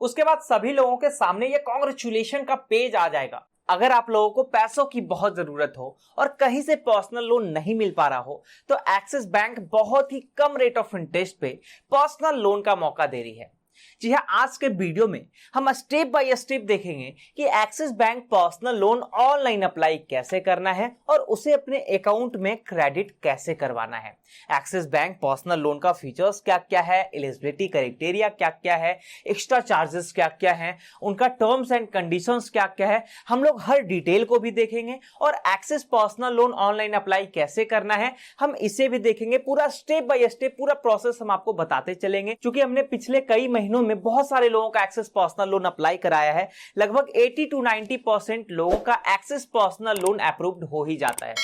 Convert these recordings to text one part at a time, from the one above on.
उसके बाद सभी लोगों के सामने ये कांग्रेचुलेशन का पेज आ जाएगा। अगर आप लोगों को पैसों की बहुत जरूरत हो और कहीं से पर्सनल लोन नहीं मिल पा रहा हो तो एक्सिस बैंक बहुत ही कम रेट ऑफ इंटरेस्ट पे पर्सनल लोन का मौका दे रही है। जी हाँ, आज के वीडियो में हम स्टेप बाय स्टेप देखेंगे कि axis bank personal loan online apply कैसे करना है और उसे अपने अकाउंट में क्रेडिट कैसे करवाना है। एक्सिस बैंक पर्सनल लोन का फीचर्स क्या क्या है, एलिजिबिलिटी क्राइटेरिया क्या क्या है, एक्स्ट्रा चार्जेस क्या क्या है, उनका टर्म्स एंड कंडीशंस क्या क्या है, हम लोग हर डिटेल को भी देखेंगे। और axis personal loan online apply कैसे करना है हम इसे भी देखेंगे। पूरा स्टेप बाय स्टेप पूरा प्रोसेस हम आपको बताते चलेंगे, क्योंकि हमने पिछले कई महीनों में बहुत सारे लोगों का एक्सिस पर्सनल लोन अप्लाई कराया है। लगभग 80 to 90% लोगों का एक्सिस पर्सनल लोन अप्रूव्ड हो ही जाता है।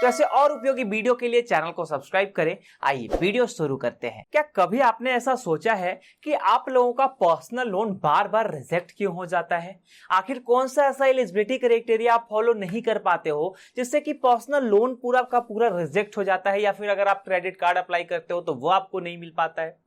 तो ऐसे और उपयोगी वीडियो के लिए चैनल को सब्सक्राइब करें। आइए वीडियो शुरू करते हैं। क्या कभी आपने ऐसा सोचा है कि आप लोगों का पर्सनल लोन बार बार रिजेक्ट क्यों हो जाता है? आखिर कौन सा ऐसा एलिजिबिलिटी क्राइटेरिया आप फॉलो नहीं कर पाते हो जिससे कि पर्सनल लोन पूरा का पूरा रिजेक्ट हो जाता है, या फिर अगर आप क्रेडिट कार्ड अप्लाई करते हो तो वो आपको नहीं मिल पाता है?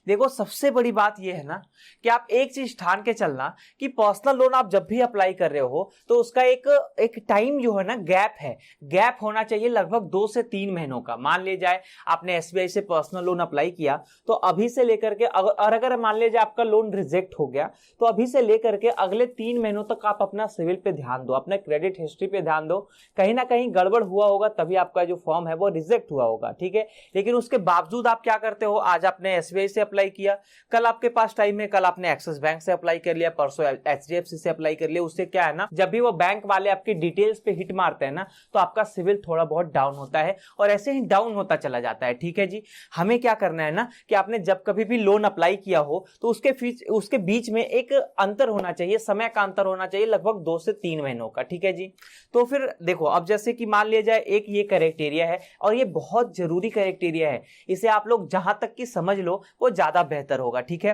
देखो, सबसे बड़ी बात यह है ना कि आप एक चीज ठान के चलना कि पर्सनल लोन आप जब भी अप्लाई कर रहे हो तो उसका एक टाइम जो है ना गैप होना चाहिए, लगभग 2 से 3 महीनों का। मान ले जाए आपने एसबीआई से पर्सनल लोन अप्लाई किया तो अभी से लेकर के अगर मान ले जाए आपका लोन रिजेक्ट हो गया तो अभी से लेकर के अगले 3 महीनों तक आप अपना सिविल पे ध्यान दो, अपने क्रेडिट हिस्ट्री पे ध्यान दो। कहीं ना कहीं गड़बड़ हुआ होगा तभी आपका जो फॉर्म है वो रिजेक्ट हुआ होगा, ठीक है। लेकिन उसके बावजूद आप क्या करते हो, आज आपने एसबीआई से अप्लाई किया, कल आपके पास टाइम है, कल आपने एक्सिस बैंक से अप्लाई कर लिया, परसों एचडीएफसी से अप्लाई कर लिया। उससे क्या है ना, जब भी वो बैंक वाले आपकी डिटेल्स पे हिट मारते हैं ना तो आपका सिविल थोड़ा बहुत डाउन होता है और ऐसे ही डाउन होता चला जाता है, ठीक है जी। हमें क्या करना है ना कि आपने जब कभी भी लोन अप्लाई किया हो तो उसके बीच में एक अंतर होना चाहिए, समय का अंतर होना चाहिए, लगभग 2 से 3 महीनों का, ठीक है जी। तो फिर देखो, अब जैसे कि मान लिया जाए एक ये क्राइटेरिया है और ये बहुत जरूरी क्राइटेरिया है, इसे आप लोग जहां तक की समझ लो वो ज्यादा बेहतर होगा, ठीक है।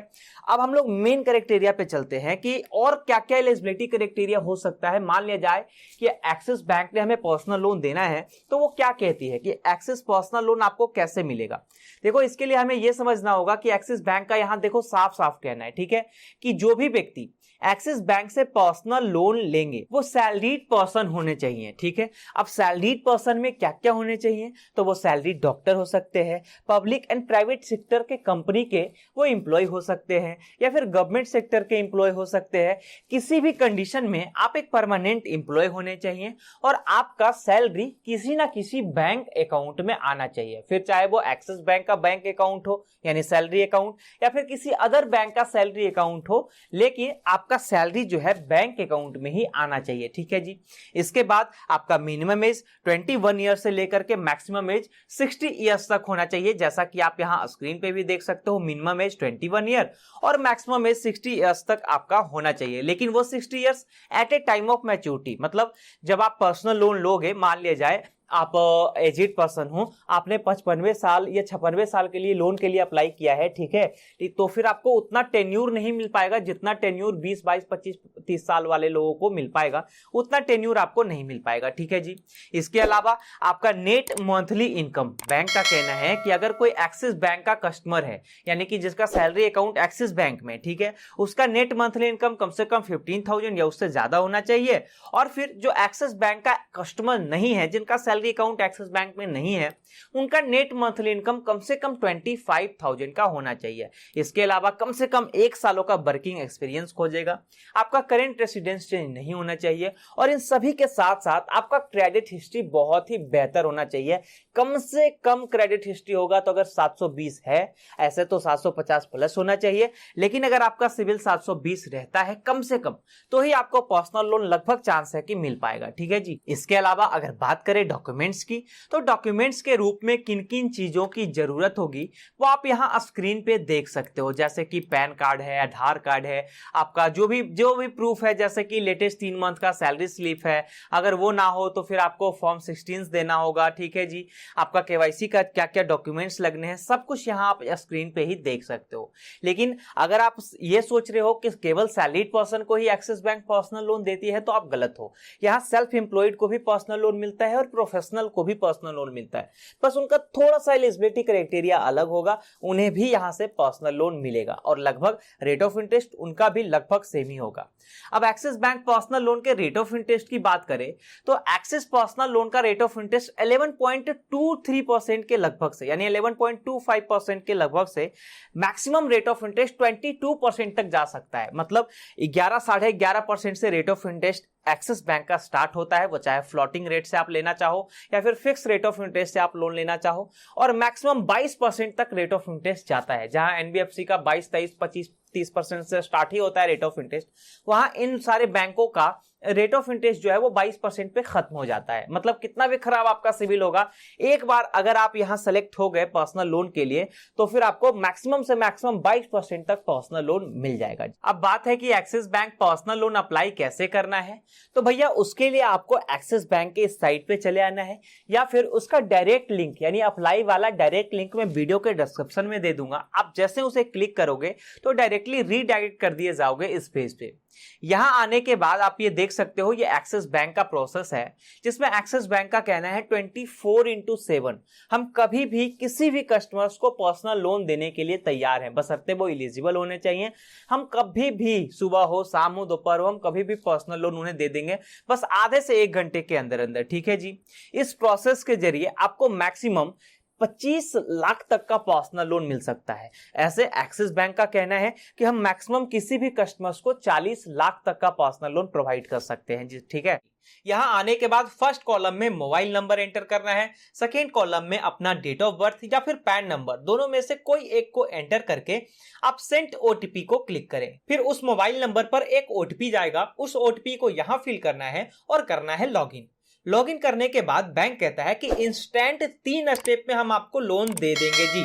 अब हम लोग मेन क्राइटेरिया पे चलते हैं कि और क्या क्या एलिजिबिलिटी क्राइटेरिया हो सकता है। मान लिया जाए कि एक्सिस बैंक ने हमें पर्सनल लोन देना है तो वो क्या कहती है कि एक्सिस पर्सनल लोन आपको कैसे मिलेगा। देखो, इसके लिए हमें यह समझना होगा कि एक्सिस बैंक का यहां देखो साफ साफ कहना है, ठीक है, कि जो भी व्यक्ति एक्सिस बैंक से पर्सनल लोन लेंगे वो सैलरीड पर्सन होने चाहिए, ठीक है। अब सैलरीड पर्सन में क्या क्या होने चाहिए, तो वो सैलरीड डॉक्टर हो सकते हैं, पब्लिक एंड प्राइवेट सेक्टर के कंपनी के वो एम्प्लॉय हो सकते हैं, या फिर गवर्नमेंट सेक्टर के एम्प्लॉय हो सकते हैं। किसी भी कंडीशन में आप एक परमानेंट एम्प्लॉय होने चाहिए और आपका सैलरी किसी ना किसी बैंक अकाउंट में आना चाहिए, फिर चाहे वो एक्सिस बैंक का बैंक अकाउंट हो यानी सैलरी अकाउंट, या फिर किसी अदर बैंक का सैलरी अकाउंट हो, लेकिन आपका सैलरी जो है बैंक अकाउंट में ही आना चाहिए, ठीक है जी। इसके बाद आपका मिनिमम एज 21 ईयर से लेकर के मैक्सिमम एज 60 ईयर्स तक होना चाहिए, जैसा कि आप यहां स्क्रीन पे भी देख सकते हो। मिनिमम एज 21 ईयर और मैक्सिमम एज 60 ईयर्स तक आपका होना चाहिए, लेकिन वो 60 years at a time of maturity, मतलब जब आप पर्सनल लोन लोगे, मान लिया जाए आप एजेड पर्सन हो, आपने 55वें साल या 56वें साल के लिए लोन के लिए अप्लाई किया है, ठीक है, तो फिर आपको उतना टेन्यूर नहीं मिल पाएगा जितना टेन्यूर 20, 22, 25, 30 साल वाले लोगों को मिल पाएगा, उतना टेन्यूर आपको नहीं मिल पाएगा, ठीक है जी। इसके अलावा आपका नेट मंथली इनकम, बैंक का कहना है कि अगर कोई एक्सिस बैंक का कस्टमर है यानी कि जिसका सैलरी अकाउंट एक्सिस बैंक में, ठीक है, उसका नेट मंथली इनकम कम से कम 15,000 या उससे ज्यादा होना चाहिए। और फिर जो एक्सिस बैंक का कस्टमर नहीं है, जिनका अकाउंट एक्सिस बैंक में नहीं है, उनका नेट मंथली इनकम कम से कम 25,000 का होना चाहिए। इसके अलावा कम से कम 1 सालों का वर्किंग एक्सपीरियंस खोजेगा, आपका करंट रेसिडेंस चेंज नहीं होना चाहिए, और इन सभी के साथ साथ आपका क्रेडिट हिस्ट्री बहुत ही बेहतर होना चाहिए। कम से कम क्रेडिट हिस्ट्री होगा तो अगर 720 है, ऐसे तो 750 प्लस होना चाहिए, लेकिन अगर आपका सिविल 720 रहता है कम से कम, तो ही आपको पर्सनल लोन लगभग चांस है कि मिल पाएगा, ठीक है जी। इसके अलावा अगर बात करें डॉक्यूमेंट्स की, तो डॉक्यूमेंट्स के रूप में किन किन चीजों की जरूरत होगी वो आप यहां स्क्रीन पे देख सकते हो, जैसे कि पैन कार्ड है, आधार कार्ड है, आपका जो भी प्रूफ है, जैसे कि लेटेस्ट 3 मंथ का सैलरी स्लिप है, अगर वो ना हो तो फिर आपको फॉर्म 16 देना होगा, ठीक है जी। आपका केवाईसी का क्या क्या डॉक्यूमेंट्स लगने हैं, सब कुछ यहां आप स्क्रीन पे ही देख सकते हो। लेकिन अगर आप ये सोच रहे हो कि केवल सैलरीड पर्सन को ही एक्सिस बैंक पर्सनल लोन देती है तो आप गलत हो। यहां सेल्फ एम्प्लॉयड को भी पर्सनल लोन मिलता है और प्रोफेशनल को भी पर्सनल लोन मिलता है, बस उनका थोड़ा सा एलिजिबिलिटी क्राइटेरिया अलग होगा, उन्हें भी यहां से पर्सनल लोन मिलेगा और लगभग रेट ऑफ इंटरेस्ट उनका भी लगभग सेम ही होगा। अब एक्सिस बैंक पर्सनल लोन के रेट ऑफ इंटरेस्ट की बात करें तो एक्सिस पर्सनल लोन का रेट ऑफ इंटरेस्ट 11.23% के लगभग से, यानी 11.25% के लगभग से मैक्सिमम रेट ऑफ इंटरेस्ट 22% तक जा सकता है। मतलब 11 साढ़े 11% से rate of interest axis bank का स्टार्ट होता है, वो चाहे फ्लोटिंग रेट से आप लेना चाहो या फिर फिक्स रेट ऑफ इंटरेस्ट से आप लोन लेना चाहो, और मैक्सिमम 22% तक रेट ऑफ इंटरेस्ट जाता है। जहां एनबीएफसी का 22, 23, 25, 30% से स्टार्ट ही होता है रेट ऑफ इंटरेस्ट, वहां इन सारे बैंकों का रेट ऑफ इंटरेस्ट जो है वो 22% पे खत्म हो जाता है। मतलब कितना भी खराब आपका सिविल होगा, एक बार अगर आप यहां सेलेक्ट हो गए पर्सनल लोन के लिए तो फिर आपको मैक्सिमम से मैक्सिमम 22% तक पर्सनल लोन मिल जाएगा। अब बात है कि axis bank personal loan apply कैसे करना है, तो भैया उसके लिए आपको एक्सिस बैंक के साइट पे चले आना है या फिर उसका डायरेक्ट लिंक यानी अप्लाई वाला डायरेक्ट लिंक मैं वीडियो के डिस्क्रिप्शन में दे दूंगा। आप जैसे उसे क्लिक करोगे तो डायरेक्टली रीडायरेक्ट कर दिए जाओगे इस पेज पे। यहां आने के बाद आप ये देख सकते हो ये एक्सिस बैंक का प्रोसेस है, जिसमें एक्सिस बैंक का कहना है 24/7 हम कभी भी किसी भी कस्टमर्स को पर्सनल लोन देने के लिए तैयार हैं, बशर्ते वो एलिजिबल होने चाहिए। हम कभी भी सुबह हो, शाम हो, दोपहर हो, हम कभी भी पर्सनल लोन उन्हें दे देंगे, बस आधे से 1 घंटे के अंदर अंदर। ठीक है जी। इस प्रोसेस के जरिए आपको मैक्सिमम 25 लाख तक का पर्सनल लोन मिल सकता है। ऐसे एक्सिस बैंक का कहना है कि हम मैक्सिमम किसी भी कस्टमर्स को 40 लाख तक का पर्सनल लोन प्रोवाइड कर सकते हैं जी। ठीक है। यहां आने के बाद फर्स्ट कॉलम में मोबाइल नंबर एंटर करना है, सेकेंड कॉलम में अपना डेट ऑफ बर्थ या फिर पैन नंबर, दोनों में से कोई एक को एंटर करके आप सेंड ओटीपी को क्लिक करें। फिर उस मोबाइल नंबर पर एक ओटीपी जाएगा, उस ओटीपी को यहां फिल करना है और करना है लॉगिन। लॉगिन करने के बाद बैंक कहता है कि इंस्टेंट 3 स्टेप में हम आपको लोन दे देंगे जी।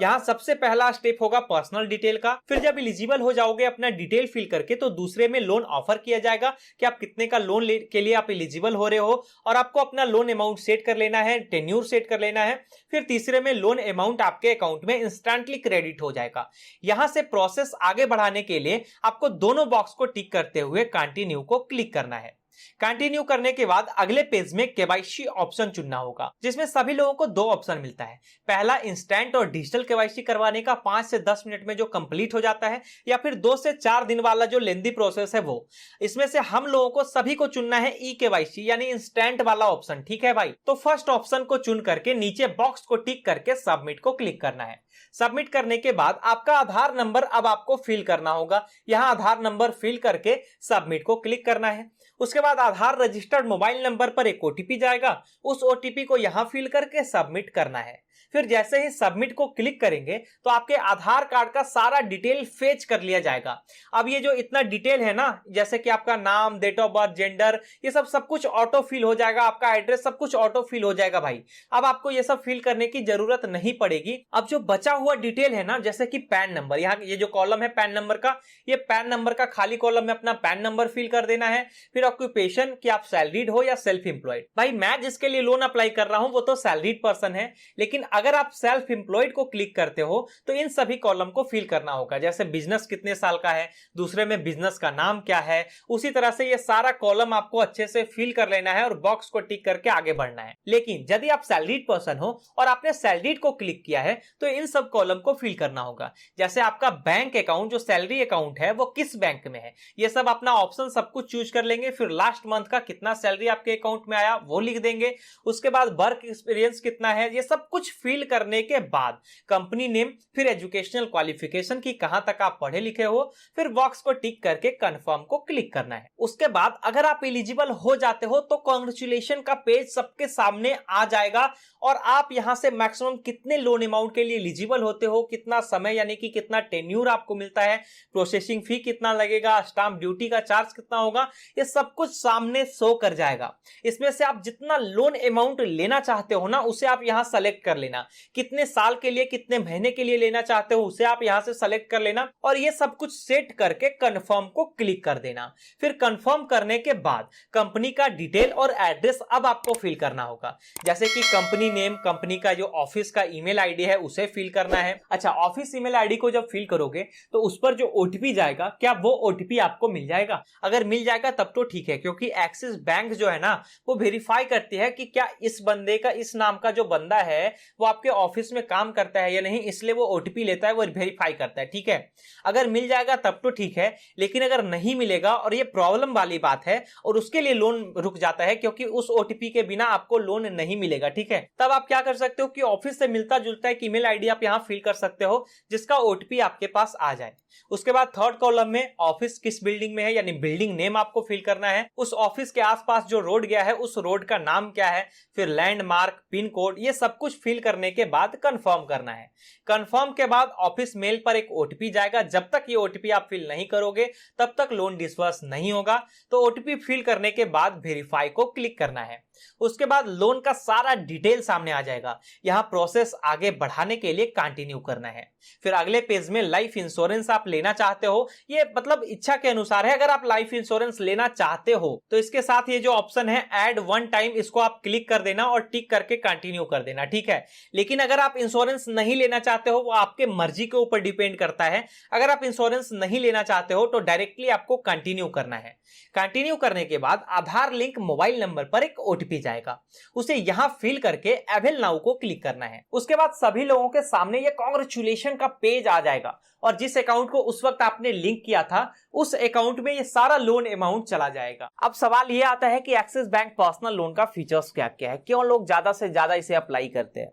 यहाँ सबसे पहला स्टेप होगा पर्सनल डिटेल का। फिर जब एलिजिबल हो जाओगे अपना डिटेल फिल करके तो दूसरे में लोन ऑफर किया जाएगा कि आप कितने का लोन के लिए आप एलिजिबल हो रहे हो और आपको अपना लोन अमाउंट सेट कर लेना है, टेन्यूर सेट कर लेना है। फिर तीसरे में लोन अमाउंट आपके अकाउंट में इंस्टेंटली क्रेडिट हो जाएगा। यहां से प्रोसेस आगे बढ़ाने के लिए आपको दोनों बॉक्स को टिक करते हुए कंटिन्यू को क्लिक करना है। कंटिन्यू करने के बाद अगले पेज में केवाईसी ऑप्शन चुनना होगा, जिसमें सभी लोगों को 2 ऑप्शन मिलता है। पहला इंस्टेंट और डिजिटल केवाईसी करवाने का 5 से 10 मिनट में जो कंप्लीट हो जाता है, या फिर 2 से 4 दिन वाला जो लेंदी प्रोसेस है वो। इसमें से हम लोगों को सभी को चुनना है ई केवाईसी यानी इंस्टेंट वाला ऑप्शन। ठीक है भाई। तो फर्स्ट ऑप्शन को चुन करके नीचे बॉक्स को टिक करके सबमिट को क्लिक करना है। सबमिट करने के बाद आपका आधार नंबर अब आपको फिल करना होगा। यहां आधार नंबर फिल करके सबमिट को क्लिक करना है। उसके बाद आधार रजिस्टर्ड मोबाइल नंबर पर एक ओटीपी जाएगा, उस ओटीपी को यहां फिल करके सबमिट करना है। फिर जैसे ही सबमिट को क्लिक करेंगे तो आपके आधार कार्ड का सारा डिटेल फेच कर लिया जाएगा। अब ये जो इतना डिटेल है ना, जैसे कि आपका नाम, डेट ऑफ बर्थ, जेंडर, ये सब कुछ ऑटो फिल हो जाएगा, आपका एड्रेस सब कुछ ऑटो फिल हो जाएगा भाई। अब आपको ये सब फिल करने की जरूरत नहीं पड़ेगी। अब जो बचा हुआ डिटेल है ना, जैसे कि पैन नंबर, यहाँ ये जो कॉलम है पैन नंबर का, ये पैन नंबर का खाली कॉलम में अपना पैन नंबर फिल कर देना है। फिर ऑक्यूपेशन कि आप सैलरीड हो या सेल्फ एम्प्लॉयड। भाई मैं जिसके लिए लोन अप्लाई कर रहा हूं वो तो सैलरीड पर्सन है, लेकिन अगर आप सेल्फ एम्प्लॉयड को क्लिक करते हो तो इन सभी कॉलम को फिल करना होगा। जैसे बिजनेस कितने साल का है, दूसरे में बिजनेस का नाम क्या है, उसी तरह से ये सारा कॉलम आपको अच्छे से फिल कर लेना है और बॉक्स को टिक करके आगे बढ़ना है। लेकिन यदि आप सैलरीड पर्सन हो और आपने सैलरीड को क्लिक किया है तो इन सब कॉलम को फिल करना होगा। जैसे आपका बैंक अकाउंट जो सैलरी अकाउंट है वो किस बैंक में है, ये सब अपना ऑप्शन सब कुछ चूज कर लेंगे। फिर लास्ट मंथ का कितना सैलरी आपके अकाउंट में आया वो लिख देंगे। उसके बाद वर्क एक्सपीरियंस कितना है, ये सब कुछ फिल करने के बाद कंपनी नेम, फिर एजुकेशनल क्वालिफिकेशन की कहां तक आप पढ़े लिखे हो, फिर बॉक्स को टिक करके कंफर्म को क्लिक करना है। उसके बाद अगर आप एलिजिबल हो जाते हो तो कांग्रेचुलेशन का पेज सबके सामने आ जाएगा और आप यहां से मैक्सिमम कितने लोन अमाउंट के लिए एलिजिबल होते हो, कितना समय यानी कि कितना टेन्यूर आपको मिलता है, प्रोसेसिंग फी कितना लगेगा, स्टाम्प ड्यूटी का चार्ज कितना होगा, ये सब कुछ सामने शो कर जाएगा। इसमें से आप जितना लोन अमाउंट लेना चाहते हो ना उसे आप यहां सेलेक्ट कर लेना। कितने साल के लिए, कितने महीने के लिए लेना चाहते हो उसे आप यहां से सेलेक्ट कर लेना और ये सब कुछ सेट करके कंफर्म को क्लिक कर देना। फिर कंफर्म करने के बाद कंपनी का डिटेल और एड्रेस अब आपको फिल करना होगा। जैसे कि कंपनी नेम, कंपनी का जो ऑफिस का ईमेल आईडी है उसे फिल करना है। अच्छा, ऑफिस ईमेल आईडी को जब फिल करोगे तो उस पर जो ओटीपी जाएगा क्या वो ओटीपी आपको मिल जाएगा? अगर मिल जाएगा तब तो ठीक है, क्योंकि एक्सिस बैंक जो है ना वो वेरीफाई करती है कि क्या इस बंदे का, इस नाम का जो बंदा है वो आपके ऑफिस में काम करता है या नहीं, इसलिए वो ओटीपी लेता है, वो वेरीफाई करता है। ठीक है, अगर मिल जाएगा तब तो ठीक है, लेकिन अगर नहीं मिलेगा और ये प्रॉब्लम वाली बात है और उसके लिए लोन रुक जाता है क्योंकि उस ओटीपी के बिना आपको लोन नहीं मिलेगा, ठीक है, तब आप क्या कर सकते हो कि ऑफिस से मिलता जुलता एक ईमेल आईडी आप यहां फिल कर सकते हो जिसका ओटीपी आपके पास आ जाए। उसके बाद थर्ड कॉलम में ऑफिस किस बिल्डिंग में है यानी बिल्डिंग नेम आपको फिल करना है, उस ऑफिस के आसपास जो रोड गया है उस रोड का नाम क्या है, फिर लैंडमार्क, पिन कोड, ये सब कुछ फिल करने के बाद कंफर्म करना है। कंफर्म के बाद ऑफिस मेल पर एक ओटीपी जाएगा, जब तक ये ओटीपी आप फिल नहीं करोगे तब तक लोन डिसबर्स नहीं होगा। तो ओटीपी फिल करने के बाद वेरीफाई को क्लिक करना है। उसके बाद लोन का सारा डिटेल सामने आ जाएगा, यहां प्रोसेस आगे बढ़ाने के लिए कंटिन्यू करना है। फिर अगले पेज में लाइफ इंश्योरेंस आप लेना चाहते हो, ये मतलब इच्छा के अनुसार है। अगर आप लाइफ इंश्योरेंस लेना चाहते हो तो इसके साथ ये जो ऑप्शन है ऐड वन टाइम, इसको आप क्लिक कर देना और टिक करके कंटिन्यू कर देना, ठीक है। लेकिन अगर आप इंश्योरेंस नहीं लेना चाहते हो, वो आपके मर्जी के ऊपर डिपेंड करता है। अगर आप इंश्योरेंस नहीं लेना चाहते हो तो डायरेक्टली आपको कंटिन्यू करना है। कंटिन्यू करने के बाद आधार लिंक मोबाइल नंबर पर एक ओटीपी जाएगा, उसे यहां फिल करके अवेल नाउ को क्लिक करना है। उसके बाद सभी लोगों के सामने ये कांग्रेचुलेशन का पेज आ जाएगा और जिस अकाउंट को उस वक्त आपने लिंक किया था उस अकाउंट में ये सारा लोन अमाउंट चला जाएगा। अब सवाल ये आता है कि एक्सिस बैंक पर्सनल लोन का फीचर्स क्या क्या है, क्यों लोग ज्यादा से ज्यादा इसे अप्लाई करते हैं।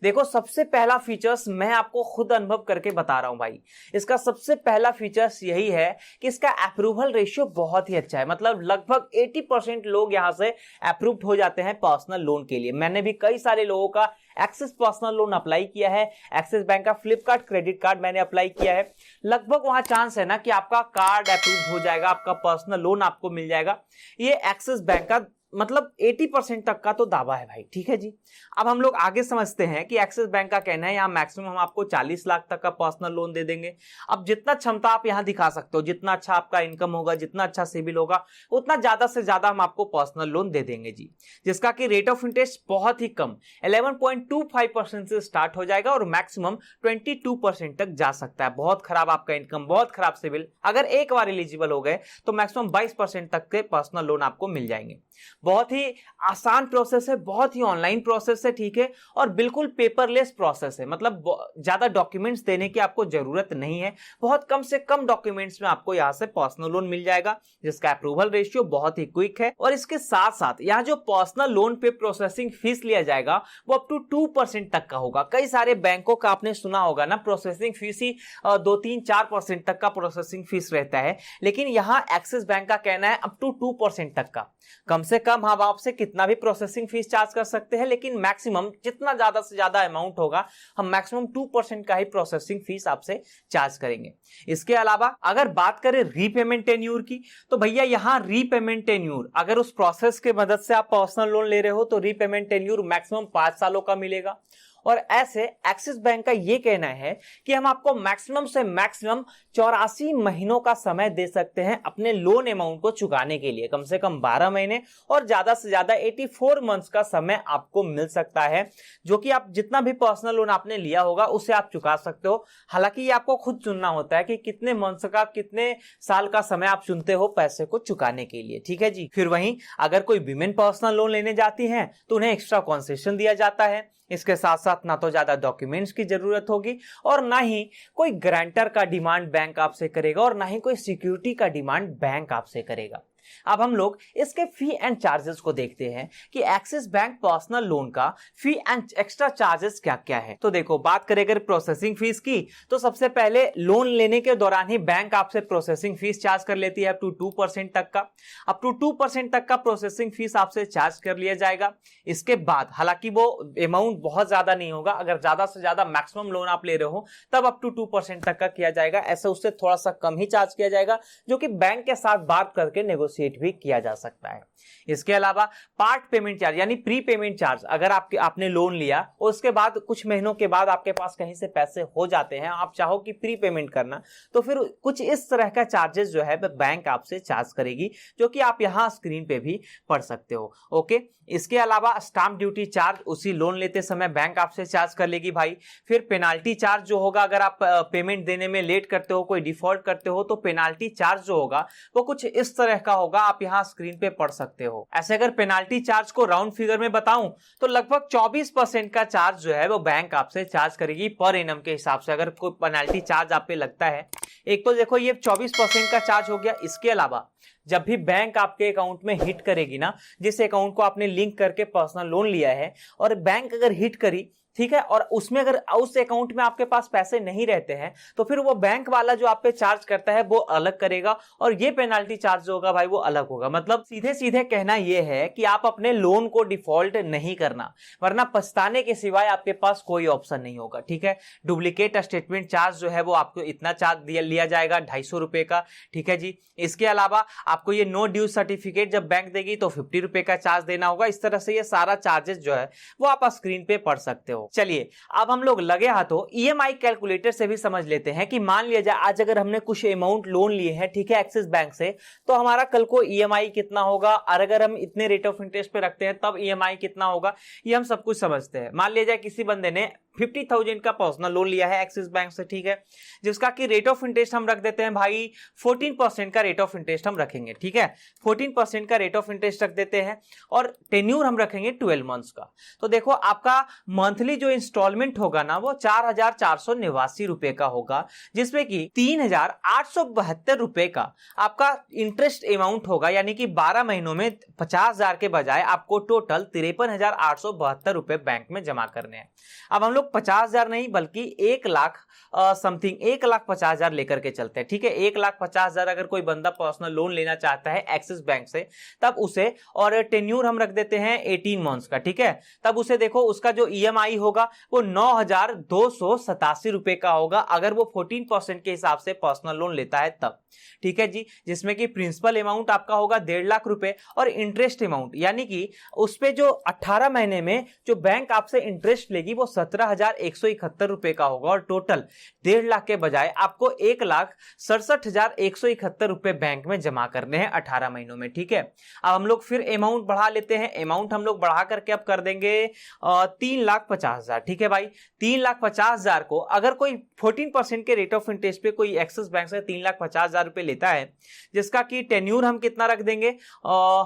देखो, सबसे पहला फीचर्स मैं आपको खुद अनुभव करके बता रहा हूं भाई। इसका सबसे पहला फीचर्स यही है कि इसका अप्रूवल रेशियो बहुत ही अच्छा है। मतलब लगभग 80% लोग यहां से अप्रूव्ड हो जाते हैं पर्सनल लोन के लिए। मैंने भी कई सारे लोगों का एक्सिस पर्सनल लोन अप्लाई किया है। एक्सिस बैंक का फ्लिपकार्ट क्रेडिट कार्ड मैंने अप्लाई किया है। लगभग वहां चांस है ना कि आपका कार्ड अप्रूव हो जाएगा, आपका पर्सनल लोन आपको मिल जाएगा। ये एक्सिस बैंक का मतलब 80% तक का तो दावा है भाई, ठीक है जी। अब हम लोग आगे समझते हैं कि एक्सिस बैंक का कहना है यहाँ मैक्सिमम हम आपको 40 लाख तक का पर्सनल लोन दे देंगे। अब जितना क्षमता आप यहाँ दिखा सकते हो, जितना अच्छा आपका इनकम होगा, जितना अच्छा सिविल होगा, उतना ज्यादा से ज्यादा हम आपको पर्सनल लोन दे देंगे जी, जिसका कि रेट ऑफ इंटरेस्ट बहुत ही कम 11.25% से स्टार्ट हो जाएगा और मैक्सिमम 22% तक जा सकता है। बहुत खराब आपका इनकम, बहुत खराब सिविल, अगर एक बार एलिजिबल हो गए तो मैक्सिमम 22% तक के पर्सनल लोन आपको मिल जाएंगे। बहुत ही आसान प्रोसेस है, बहुत ही ऑनलाइन प्रोसेस है, ठीक है, और बिल्कुल पेपरलेस प्रोसेस है। मतलब ज्यादा डॉक्यूमेंट्स देने की आपको जरूरत नहीं है। बहुत कम से कम डॉक्यूमेंट्स में आपको यहां से पर्सनल लोन मिल जाएगा, जिसका अप्रूवल रेशियो बहुत ही क्विक है। और इसके साथ साथ यहाँ जो पर्सनल लोन पे प्रोसेसिंग फीस लिया जाएगा वो अप टू 2% तक का होगा। कई सारे बैंकों का आपने सुना होगा ना, प्रोसेसिंग फीस ही 2-3-4% तक का प्रोसेसिंग फीस रहता है, लेकिन यहाँ एक्सिस बैंक का कहना है अप टू 2% तक का। कम से कम हम आपसे कितना भी प्रोसेसिंग फीस चार्ज कर सकते हैं, लेकिन मैक्सिमम जितना ज्यादा से ज्यादा अमाउंट होगा हम मैक्सिमम 2% का ही प्रोसेसिंग फीस आपसे चार्ज करेंगे। इसके अलावा अगर बात करें रीपेमेंट टेन्यूर की, तो भैया यहाँ रीपेमेंट टेन्यूर, अगर उस प्रोसेस के मदद से आप पर्सनल लोन ले रहे हो तो रीपेमेंट टेन्यूर मैक्सिमम 5 सालों का मिलेगा। और ऐसे एक्सिस बैंक का यह कहना है कि हम आपको मैक्सिमम से मैक्सिमम 84 महीनों का समय दे सकते हैं अपने लोन अमाउंट को चुकाने के लिए। कम से कम 12 महीने और ज्यादा से ज्यादा 84 मंथ्स का समय आपको मिल सकता है, जो कि आप जितना भी पर्सनल लोन आपने लिया होगा उसे आप चुका सकते हो। हालांकि ये आपको खुद चुनना होता है कि कितने मंथ्स का, कितने साल का समय आप चुनते हो पैसे को चुकाने के लिए, ठीक है जी। फिर वहीं अगर कोई विमेन पर्सनल लोन लेने जाती हैं तो उन्हें एक्स्ट्रा कंसेशन दिया जाता है। इसके साथ साथ ना तो ज्यादा डॉक्यूमेंट्स की जरूरत होगी और ना ही कोई गारंटर का डिमांड बैंक आपसे करेगा और ना ही कोई सिक्योरिटी का डिमांड बैंक आपसे करेगा। अब हम लोग इसके फी एंड चार्जेस को देखते हैं कि एक्सिस बैंक पर्सनल लोन का फी एंड एक्स्ट्रा चार्जेस क्या क्या है। तो देखो, बात करें अगर प्रोसेसिंग फीस की, तो सबसे पहले लोन लेने के दौरान ही बैंक आपसे प्रोसेसिंग फीस चार्ज कर लेती है अप टू 2% तक का। अप टू 2% तक का प्रोसेसिंग फीस आपसे चार्ज कर लिया जाएगा। इसके बाद हालांकि वो अमाउंट बहुत ज्यादा नहीं होगा, अगर ज्यादा से ज्यादा मैक्सिमम लोन आप ले रहे हो तब अप टू 2% तक का किया जाएगा। ऐसे उससे थोड़ा सा कम ही चार्ज किया जाएगा, जो कि बैंक के साथ बात करके नेगोशिएट भी किया जा सकता है। इसके अलावा पार्ट पेमेंट चार्ज यानी प्री पेमेंट चार्ज, अगर आपने लोन लिया और उसके बाद कुछ महीनों के बाद आपके पास कहीं से पैसे हो जाते हैं, आप चाहो कि प्री पेमेंट करना, तो फिर कुछ इस तरह का चार्जेस जो है बैंक आपसे चार्ज करेगी, जो कि आप यहां स्क्रीन पे भी पढ़ सकते हो। ओके, इसके अलावा स्टाम्प ड्यूटी चार्ज उसी लोन लेते समय बैंक आपसे चार्ज कर लेगी भाई। फिर पेनाल्टी चार्ज जो होगा, अगर आप पेमेंट देने में लेट करते हो, कोई डिफॉल्ट करते हो, तो पेनाल्टी चार्ज जो होगा वो कुछ इस तरह का होगा आप यहाँ स्क्रीन पे पढ़ सकते हो। ऐसे अगर पेनाल्टी चार्ज को राउंड फिगर में बताऊं तो लगभग 24% का चार्ज जो है वो बैंक आपसे चार्ज करेगी पर एनम के हिसाब से। अगर कोई पेनाल्टी चार्ज आप पे लगता है, एक तो देखो ये 24% का चार्ज हो गया। इसके अलावा जब भी बैंक आपके अकाउंट में हिट करेगी ना, जिस अकाउंट को आपने लिंक करके पर्सनल लोन लिया है, और बैंक अगर हिट करी, ठीक है, और उसमें अगर उस अकाउंट में आपके पास पैसे नहीं रहते हैं तो फिर वो बैंक वाला जो आप पे चार्ज करता है वो अलग करेगा और ये पेनाल्टी चार्ज जो होगा भाई वो अलग होगा। मतलब सीधे सीधे कहना ये है कि आप अपने लोन को डिफॉल्ट नहीं करना, वरना पछताने के सिवाय आपके पास कोई ऑप्शन नहीं होगा। ठीक है, डुप्लीकेट स्टेटमेंट चार्ज जो है वो आपको इतना चार्ज लिया जाएगा 250 रुपए का। ठीक है जी, इसके अलावा आपको ये नो ड्यू सर्टिफिकेट जब बैंक देगी तो 50 रुपए का चार्ज देना होगा। इस तरह से ये सारा चार्जेस जो है वो आप स्क्रीन पे पढ़ सकते हो। चलिए अब हम लोग लगे हाथों ईएमआई कैलकुलेटर से भी समझ लेते हैं कि मान लिया जाए आज अगर हमने कुछ अमाउंट लोन लिए हैं, ठीक है, एक्सिस बैंक से, तो हमारा कल को ईएमआई कितना होगा, और अगर हम इतने रेट ऑफ इंटरेस्ट पे रखते हैं तब ईएमआई कितना होगा, ये हम सब कुछ समझते हैं। मान लिया जाए किसी बंदे ने 50,000 का पर्सनल लोन लिया है एक्सिस बैंक से, ठीक है, जिसका कि रेट ऑफ इंटरेस्ट हम रख देते हैं भाई 14% का रेट ऑफ इंटरेस्ट हम रखेंगे। ठीक है, 14% का रेट ऑफ इंटरेस्ट रख देते हैं और टेन्यूर हम रखेंगे 12 मंथ्स का। तो देखो आपका मंथली जो इंस्टॉलमेंट होगा ना वो 4,489 रुपए का होगा, जिसमें कि 3,872 रुपए का आपका इंटरेस्ट अमाउंट होगा, यानी कि 12 महीनों में 50,000 के बजाय आपको टोटल 53,872 रुपए बैंक में जमा करने हैं। अब हम लोग 50,000 नहीं बल्कि 1 लाख समथिंग 1,50,000 लेकर के चलते हैं। ठीक है, 1,50,000 अगर कोई बंदा पर्सनल लोन लेना चाहता है एक्सिस बैंक से तब उसे, और टेन्यूर हम रख देते हैं 18 मंथ्स का, ठीक है, तब उसे देखो उसका जो ईएमआई होगा वो 9,287 रुपए का होगा अगर वो 14% के हिसाब से पर्सनल लोन लेता है तब। ठीक है जी, जिसमें कि प्रिंसिपल अमाउंट आपका होगा 1.5 लाख रुपए और इंटरेस्ट अमाउंट यानी कि उस पे जो 18 महीने में जो बैंक आपसे इंटरेस्ट लेगी वो 17,171 रुपए का होगा और टोटल 1.5 लाख के बजाय आपको 1,67,171 रुपए बैंक में जमा करने हैं 18 महीनों में। ठीक है, अब हम लोग फिर अमाउंट बढ़ा लेते हैं। अमाउंट हम लोग बढ़ा करके अब कर देंगे 3,50,000। ठीक है भाई, 3,50,000 को अगर कोई 14% के रेट ऑफ इंटरेस्ट पे कोई एक्सिस बैंक से 3,50,000 रुपए लेता है, जिसका कि टेन्यूर हम कितना रख देंगे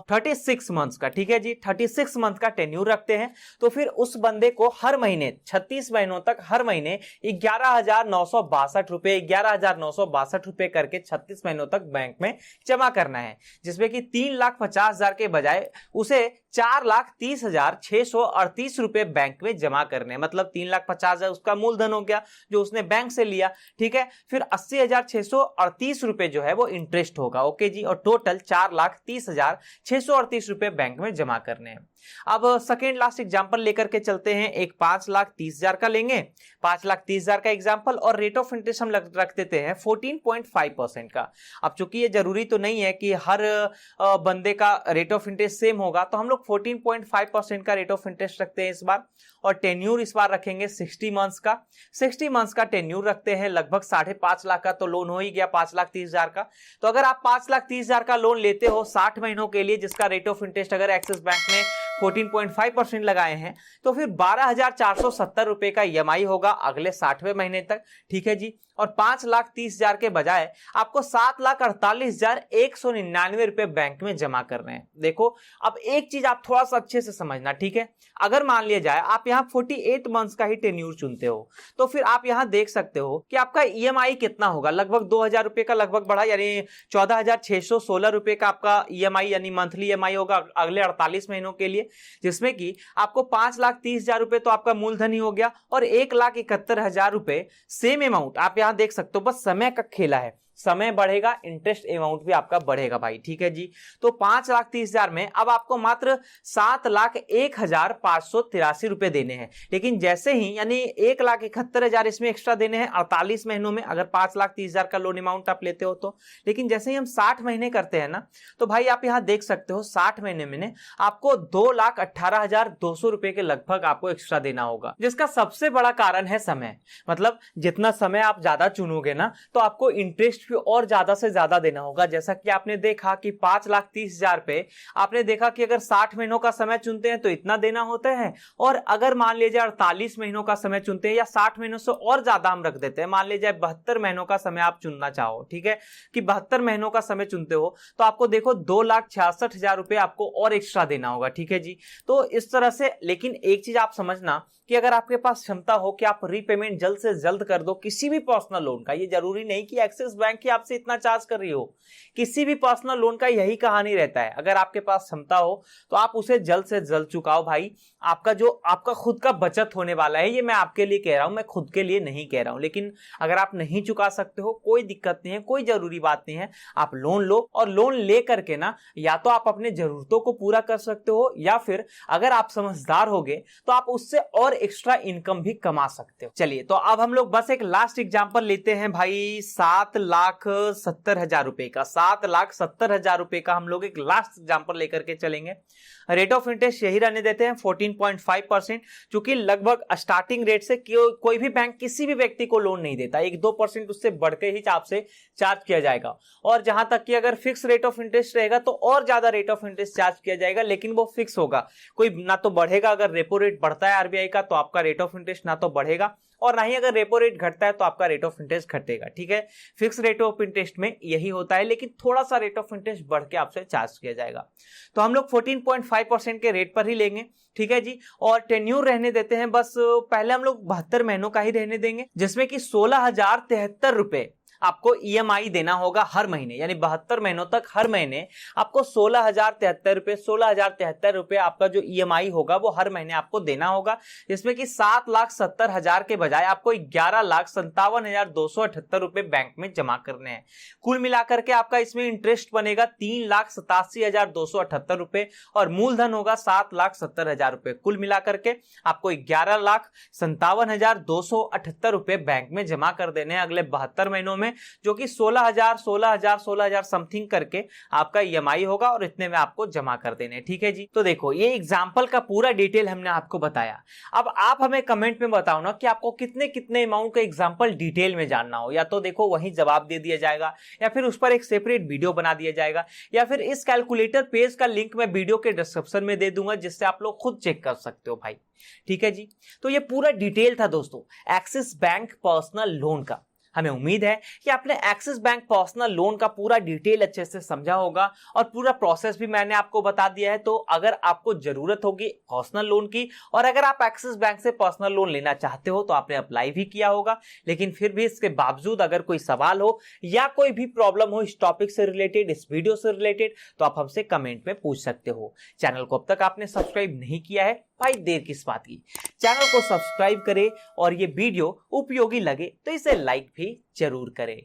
36 मंथ्स का। ठीक है जी, 36 मंथ का टेन्यूर रखते हैं तो फिर उस बंदे को हर महीने 36 महीनों तक हर महीने 11,962 रुपए 11,962 रुपए करके 36 महीनों तक बैंक में जमा करना है, जिसमें कि 3,50,000 के बजाय उसे 4,30,638 रुपए बैंक में जमा करने हैं। मतलब 3,50,000 उसका मूलधन हो गया जो उसने बैंक से लिया। ठीक है, फिर 80,638 रुपए जो है वो इंटरेस्ट होगा। ओके जी, और टोटल 4,30,638 रुपए बैंक में जमा करने हैं। अब सेकेंड लास्ट एग्जांपल लेकर के चलते हैं। एक 5,30,000 का लेंगे, 5,30,000 का एग्जांपल, और रेट ऑफ इंटरेस्ट हम रख देते हैं 14.5% का। अब चूंकि ये जरूरी तो नहीं है कि हर बंदे का रेट ऑफ इंटरेस्ट सेम होगा, तो हम लोग 14.5% का रेट ऑफ इंटरेस्ट रखते हैं इस बार, और टेन्यूर इस बार रखेंगे 60 मंथ्स का। 60 मंथ्स का टेन्यूर रखते हैं, लगभग 5.5 लाख का तो लोन हो ही गया 5,30,000 का। तो अगर आप 5,30,000 का लोन लेते हो 60 महीनों के लिए, जिसका रेट ऑफ इंटरेस्ट अगर एक्सिस बैंक ने 14.5% लगाए हैं, तो फिर 12,470 रुपए का ईएमआई होगा अगले 60वें महीने तक। ठीक है जी, और 5,30,000 के बजाय आपको 7,48,199 रुपए बैंक में जमा करने हैं। देखो अब एक चीज आप थोड़ा सा अच्छे से समझना, ठीक है, अगर मान लिया जाए आप यहाँ 48 मंथ्स का ही टेन्यूर चुनते हो, तो फिर आप यहाँ देख सकते हो कि आपका ईएमआई कितना होगा, लगभग 2,000 रुपए का लगभग बढ़ा, यानी 14,616 रुपए का आपका ईएमआई यानी मंथली ईएमआई होगा अगले 48 महीनों के लिए, जिसमें कि आपको 5,30,000 रुपए तो आपका मूलधन ही हो गया और 1,71,000 रुपए सेम अमाउंट आप यहाँ देख सकते हो। बस समय का खेला है, समय बढ़ेगा इंटरेस्ट अमाउंट भी आपका बढ़ेगा भाई। ठीक है जी, तो 5,30,000 में अब आपको मात्र 7,01,583 रुपए देने हैं, लेकिन जैसे ही यानी 1,71,000 इसमें एक्स्ट्रा देने हैं 48 महीनों में, अगर 5,30,000 का लोन अमाउंट आप लेते हो तो। लेकिन जैसे ही हम 60 महीने करते हैं ना, तो भाई आप यहाँ देख सकते हो 60 महीने में आपको 2,18,200 रुपए के लगभग आपको एक्स्ट्रा देना होगा, जिसका सबसे बड़ा कारण है समय। मतलब जितना समय आप ज्यादा चुनोगे ना, तो आपको इंटरेस्ट भी और ज्यादा से ज्यादा देना होगा। जैसा कि आपने देखा कि 5,30,000 पे आपने देखा कि अगर 60 महीनों का समय चुनते हैं तो इतना देना होता है, और अगर मान लीजिए 48 महीनों का समय चुनते हैं या 60 महीनों से और ज्यादा हम रख देते हैं, मान लीजिए 72 महीनों का समय आप चुनना चाहो, ठीक है, कि 72 महीनों का समय चुनते हो, तो आपको देखो 2,66,000 रुपए आपको और एक्स्ट्रा देना होगा, ठीक है जी। तो इस तरह से, लेकिन एक चीज आप समझना कि अगर आपके पास क्षमता हो कि आप रीपेमेंट जल्द से जल्द कर दो किसी भी पर्सनल लोन का, ये जरूरी नहीं कि एक्सिस बैंक ही आपसे इतना चार्ज कर रही हो, किसी भी पर्सनल लोन का यही कहानी रहता है। अगर आपके पास क्षमता हो तो आप उसे जल्द से जल्द चुकाओ भाई। आपका खुद का बचत होने वाला है, ये मैं आपके लिए कह रहा हूं, मैं खुद के लिए नहीं कह रहा हूं। लेकिन अगर आप नहीं चुका सकते हो, कोई दिक्कत नहीं है, कोई जरूरी बात नहीं है, आप लोन लो, और लोन ले करके ना या तो आप अपने जरूरतों को पूरा कर सकते हो, या फिर अगर आप समझदार होगे तो आप उससे और एक्स्ट्रा इनकम भी कमा सकते हो। चलिए, तो अब हम लोग बस एक लास्ट एग्जांपल लेते हैं भाई 7,70,000 रुपए का। 7,70,000 रुपए का हम लोग एक लास्ट एग्जांपल लेकर के चलेंगे। रेट ऑफ इंटरेस्ट यही रहने देते हैं 14.5%, क्योंकि लगभग स्टार्टिंग रेट से कोई भी बैंक किसी भी व्यक्ति को लोन नहीं देता, 1-2% उससे बढ़ के ही आपसे चार्ज किया जाएगा। और जहां तक कि अगर फिक्स रेट ऑफ इंटरेस्ट रहेगा तो और ज्यादा रेट ऑफ इंटरेस्ट चार्ज किया जाएगा, लेकिन वो फिक्स होगा, कोई ना तो बढ़ेगा। अगर रेपो रेट बढ़ता है आरबीआई का तो आपका रेट ऑफ इंटरेस्ट ना तो बढ़ेगा, और ना ही अगर रेपो रेट घटता है तो आपका रेट ऑफ इंटरेस्ट घटेगा, ठीक है। फिक्स रेट ऑफ इंटरेस्ट में यही होता है, लेकिन थोड़ा सा रेट ऑफ इंटरेस्ट बढ़ के आपसे चार्ज किया जाएगा। तो हम लोग 14.5% के रेट पर ही लेंगे, ठीक है जी। और टेन्यूर रहने देते हैं, बस पहले हम लोग 72 महीनों का ही रहने देंगे, जिसमें कि 16,073 रुपए आपको ईएमआई देना होगा हर महीने, यानी 72 महीनों तक हर महीने आपको 16,073 रुपए आपका जो ईएमआई होगा वो हर महीने आपको देना होगा, जिसमें कि 7,70,000 के बजाय आपको 11,57,278 रुपए बैंक में जमा करने हैं। कुल मिलाकर के आपका इसमें इंटरेस्ट बनेगा 3,87,278 रुपए, और मूलधन होगा 7,70,000 रुपए। कुल मिलाकर के आपको 11,57,278 रुपए बैंक में जमा कर देने हैं अगले 72 महीनों में, जो कि 16,000 समथिंग करके आपका ईएमआई होगा, और इतने में आपको जमा कर देने, ठीक है जी। तो देखो, ये एग्जांपल का पूरा डिटेल हमने आपको बताया। अब आप हमें कमेंट में बताओ ना कि आपको कितने कितने अमाउंट का एग्जांपल डिटेल में जानना हो, या तो देखो वहीं जवाब दे दिया जाएगा, या फिर उस पर एक सेपरेट वीडियो बना दिया जाएगा, या फिर इस कैलकुलेटर पेज का लिंक मैं वीडियो के डिस्क्रिप्शन में दे दूंगा, जिससे आप लोग खुद चेक कर सकते हो भाई, ठीक है जी। तो ये पूरा डिटेल था दोस्तों एक्सिस बैंक पर्सनल लोन का। हमें उम्मीद है कि आपने एक्सिस बैंक पर्सनल लोन का पूरा डिटेल अच्छे से समझा होगा, और पूरा प्रोसेस भी मैंने आपको बता दिया है। तो अगर आपको जरूरत होगी पर्सनल लोन की, और अगर आप एक्सिस बैंक से पर्सनल लोन लेना चाहते हो तो आपने अप्लाई भी किया होगा, लेकिन फिर भी इसके बावजूद अगर कोई सवाल हो या कोई भी प्रॉब्लम हो इस टॉपिक से रिलेटेड, इस वीडियो से रिलेटेड, तो आप हमसे कमेंट में पूछ सकते हो। चैनल को अब तक आपने सब्सक्राइब नहीं किया है भाई, देर किस बात की, चैनल को सब्सक्राइब करें, और ये वीडियो उपयोगी लगे तो इसे लाइक भी जरूर करें।